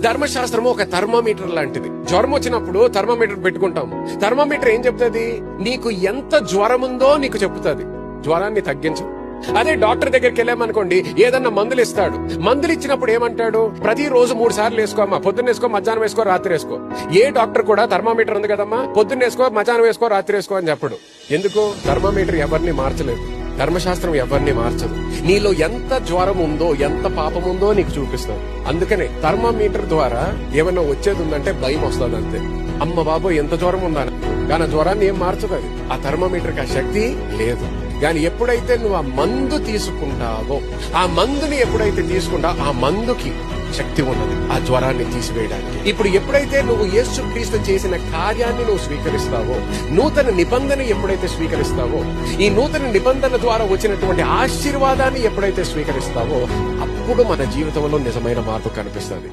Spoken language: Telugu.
ధర్మశాస్త్రము ఒక థర్మోమీటర్ లాంటిది. జ్వరం వచ్చినప్పుడు థర్మోమీటర్ పెట్టుకుంటాం. థర్మోమీటర్ ఏం చెప్తుంది? నీకు ఎంత జ్వరం ఉందో నీకు చెప్తుంది, జ్వరాన్ని తగ్గించు. అదే డాక్టర్ దగ్గరికి వెళ్ళామనుకోండి, ఏదన్నా మందులు ఇస్తాడు. మందులు ఇచ్చినప్పుడు ఏమంటాడు? ప్రతిరోజు 3 సార్లు వేసుకోమ్మా, పొద్దున్న వేసుకో, మధ్యాహ్నం వేసుకో, రాత్రి వేసుకో. ఏ డాక్టర్ కూడా థర్మామీటర్ ఉంది కదమ్మా, పొద్దున్న వేసుకో, మధ్యాహ్నం వేసుకో, రాత్రి వేసుకో అని చెప్పడు. ఎందుకు? థర్మామీటర్ ఎవరిని మార్చలేదు, ధర్మశాస్త్రం ఎవరిని మార్చదు. నీలో ఎంత జ్వరం ఉందో, ఎంత పాపం ఉందో నీకు చూపిస్తుంది. అందుకనే థర్మామీటర్ ద్వారా ఏమన్నా వచ్చేది ఉందంటే భయం వస్తుంది అంతే. అమ్మ బాబో ఎంత జ్వరం ఉందా, కానీ ఆ జ్వరాన్ని ఏం మార్చదు అది. ఆ థర్మామీటర్ కి ఆ శక్తి లేదు. కానీ ఎప్పుడైతే నువ్వు ఆ మందు తీసుకుంటావో, ఆ మందుని ఎప్పుడైతే తీసుకుంటావో, ఆ మందుకి శక్తి ఉన్నది ఆ జ్వరాన్ని తీసివేయడానికి. ఇప్పుడు ఎప్పుడైతే నువ్వు యేసుక్రీస్తు చేసిన కార్యాన్ని నువ్వు స్వీకరిస్తావో, నూతన నిబంధన ఎప్పుడైతే స్వీకరిస్తావో, ఈ నూతన నిబంధన ద్వారా వచ్చినటువంటి ఆశీర్వాదాన్ని ఎప్పుడైతే స్వీకరిస్తావో, అప్పుడు మన జీవితంలో నిజమైన మార్పు కనిపిస్తుంది.